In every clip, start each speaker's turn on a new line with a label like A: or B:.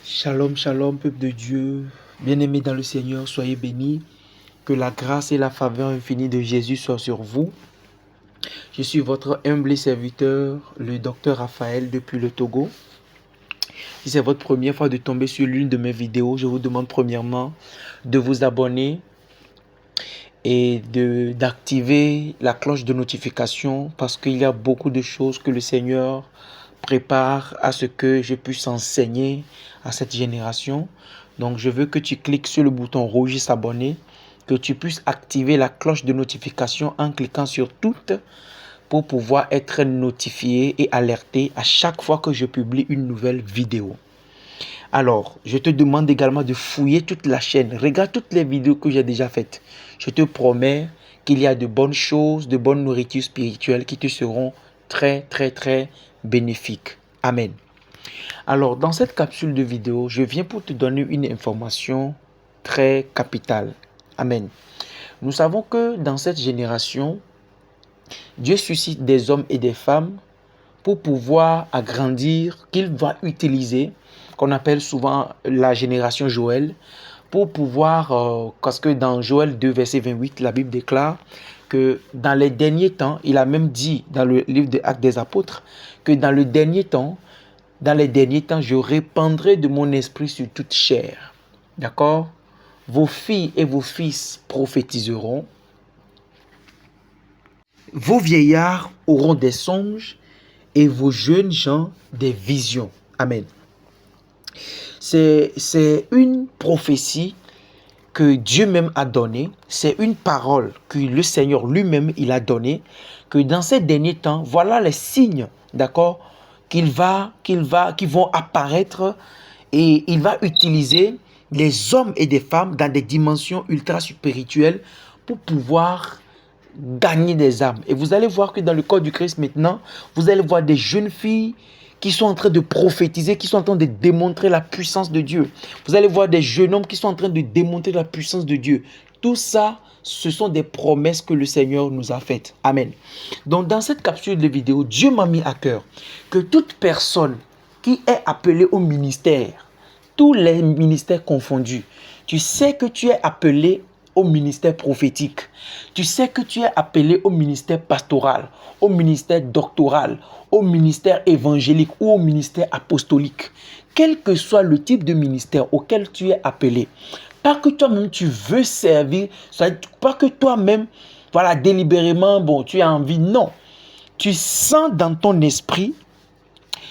A: Shalom, shalom, peuple de Dieu, bien-aimés dans le Seigneur, soyez bénis. Que la grâce et la faveur infinie de Jésus soient sur vous. Je suis votre humble serviteur, le docteur Raphaël, depuis le Togo. Si c'est votre première fois de tomber sur l'une de mes vidéos, je vous demande premièrement de vous abonner et d'activer la cloche de notification parce qu'il y a beaucoup de choses que le Seigneur prépare à ce que je puisse enseigner à cette génération. Donc, je veux que tu cliques sur le bouton rouge s'abonner, que tu puisses activer la cloche de notification en cliquant sur toutes pour pouvoir être notifié et alerté à chaque fois que je publie une nouvelle vidéo. Alors, je te demande également de fouiller toute la chaîne. Regarde toutes les vidéos que j'ai déjà faites. Je te promets qu'il y a de bonnes choses, de bonnes nourritures spirituelles qui te seront très bénéfiques. Amen. Alors, dans cette capsule de vidéo, je viens pour te donner une information très capitale. Amen. Nous savons que dans cette génération, Dieu suscite des hommes et des femmes pour pouvoir agrandir, qu'il va utiliser, qu'on appelle souvent la génération Joël, pour pouvoir, parce que dans Joël 2, verset 28, la Bible déclare que dans les derniers temps, il a même dit dans le livre des Actes des Apôtres, que dans les derniers temps, je répandrai de mon esprit sur toute chair. D'accord? Vos filles et vos fils prophétiseront. Vos vieillards auront des songes et vos jeunes gens des visions. Amen. C'est une prophétie que Dieu même a donnée. C'est une parole que le Seigneur lui-même il a donnée. Que dans ces derniers temps, voilà les signes, d'accord, qui vont apparaître et il va utiliser les hommes et des femmes dans des dimensions ultra spirituelles pour pouvoir gagner des âmes. Et vous allez voir que dans le corps du Christ maintenant, vous allez voir des jeunes filles qui sont en train de prophétiser, qui sont en train de démontrer la puissance de Dieu. Vous allez voir des jeunes hommes qui sont en train de démontrer la puissance de Dieu. Tout ça, ce sont des promesses que le Seigneur nous a faites. Amen. Donc dans cette capsule de vidéo, Dieu m'a mis à cœur que toute personne qui est appelée au ministère, tous les ministères confondus, tu sais que tu es appelé au ministère prophétique. Tu sais que tu es appelé au ministère pastoral, au ministère doctoral, au ministère évangélique ou au ministère apostolique. Quel que soit le type de ministère auquel tu es appelé, pas que toi-même tu veux servir, pas que toi-même, voilà, délibérément, bon, tu as envie, non. Tu sens dans ton esprit,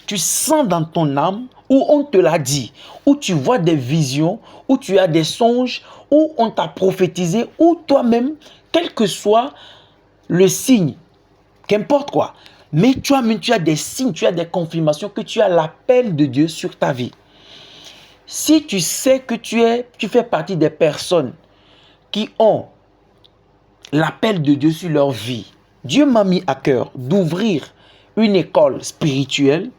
A: tu sens dans ton âme, où on te l'a dit, où tu vois des visions, où tu as des songes, où on t'a prophétisé, ou toi-même, quel que soit le signe, qu'importe quoi, mais toi-même tu as des signes, tu as des confirmations que tu as l'appel de Dieu sur ta vie. Si tu sais que tu fais partie des personnes qui ont l'appel de Dieu sur leur vie, Dieu m'a mis à cœur d'ouvrir une école spirituelle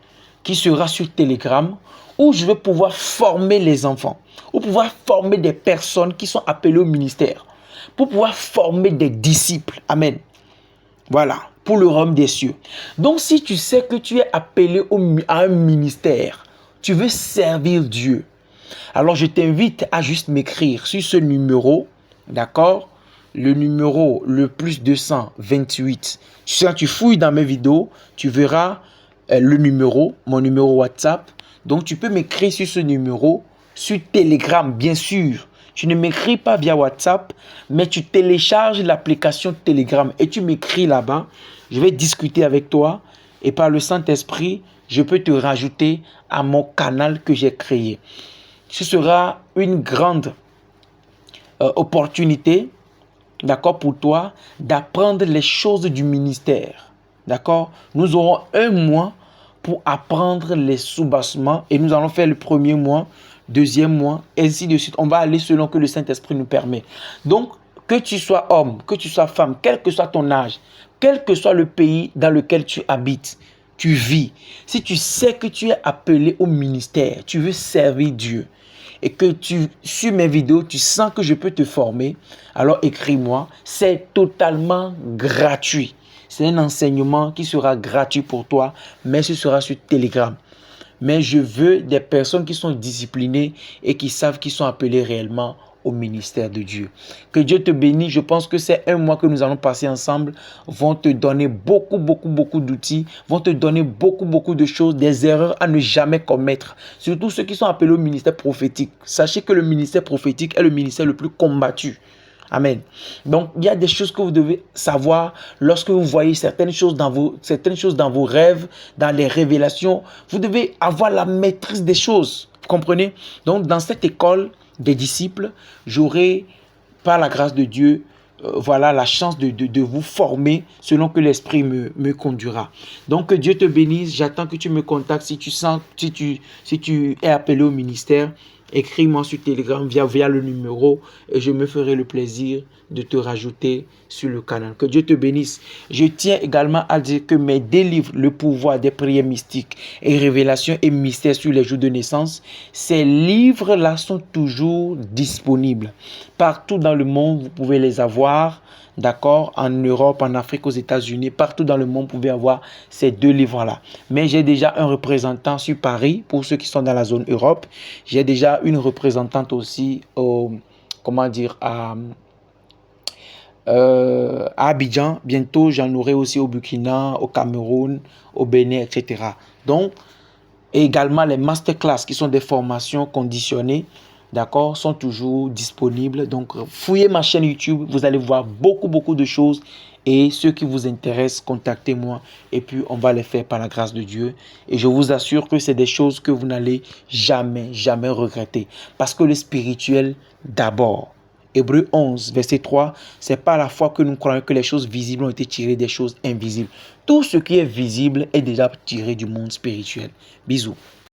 A: qui sera sur Telegram, où je vais pouvoir former les enfants, ou pouvoir former des personnes qui sont appelées au ministère, pour pouvoir former des disciples. Amen. Voilà, pour le royaume des cieux. Donc si tu sais que tu es appelé à un ministère, tu veux servir Dieu, alors je t'invite à juste m'écrire sur ce numéro, d'accord? Le numéro le plus 228. Tu fouilles dans mes vidéos, tu verras le numéro, mon numéro WhatsApp. Donc tu peux m'écrire sur ce numéro, sur Telegram bien sûr. Tu ne m'écris pas via WhatsApp, mais tu télécharges l'application Telegram et tu m'écris là-bas. Je vais discuter avec toi et par le Saint-Esprit, je peux te rajouter à mon canal que j'ai créé. Ce sera une grande opportunité, d'accord, pour toi d'apprendre les choses du ministère. D'accord? Nous aurons un mois pour apprendre les soubassements et nous allons faire le premier mois, deuxième mois, ainsi de suite. On va aller selon que le Saint-Esprit nous permet. Donc, que tu sois homme, que tu sois femme, quel que soit ton âge, quel que soit le pays dans lequel tu habites, tu vis. Si tu sais que tu es appelé au ministère, tu veux servir Dieu et que sur mes vidéos, tu sens que je peux te former, alors écris-moi. C'est totalement gratuit. C'est un enseignement qui sera gratuit pour toi, mais ce sera sur Telegram. mais je veux des personnes qui sont disciplinées et qui savent qu'ils sont appelés réellement au ministère de Dieu. Que Dieu te bénisse. Je pense que ces 1 mois que nous allons passer ensemble vont te donner beaucoup d'outils, vont te donner beaucoup de choses, des erreurs à ne jamais commettre. Surtout ceux qui sont appelés au ministère prophétique. Sachez que le ministère prophétique est le ministère le plus combattu. Amen. Donc, il y a des choses que vous devez savoir lorsque vous voyez certaines choses dans vos rêves, dans les révélations. Vous devez avoir la maîtrise des choses. Vous comprenez? Donc, dans cette école des disciples, j'aurai, par la grâce de Dieu, voilà la chance de vous former selon que l'Esprit me conduira. Donc, que Dieu te bénisse. J'attends que tu me contactes si tu es appelé au ministère. Écris-moi sur Telegram via le numéro et je me ferai le plaisir de te rajouter sur le canal. Que Dieu te bénisse. Je tiens également à dire que mes 2 livres, Le pouvoir des prières mystiques et Révélations et mystères sur les jours de naissance, ces livres-là sont toujours disponibles. Partout dans le monde, vous pouvez les avoir. D'accord, en Europe, en Afrique, aux États-Unis, partout dans le monde, vous pouvez avoir ces 2 livres-là. Mais j'ai déjà un représentant sur Paris, pour ceux qui sont dans la zone Europe. J'ai déjà une représentante aussi, à Abidjan. Bientôt, j'en aurai aussi au Burkina, au Cameroun, au Bénin, etc. Donc, et également les masterclass qui sont des formations conditionnées, d'accord, sont toujours disponibles. Donc, fouillez ma chaîne YouTube, vous allez voir beaucoup de choses. Et ceux qui vous intéressent, contactez-moi et puis on va les faire par la grâce de Dieu. Et je vous assure que c'est des choses que vous n'allez jamais regretter. Parce que le spirituel d'abord. Hébreux 11, verset 3, c'est par la foi que nous croyons que les choses visibles ont été tirées des choses invisibles. Tout ce qui est visible est déjà tiré du monde spirituel. Bisous.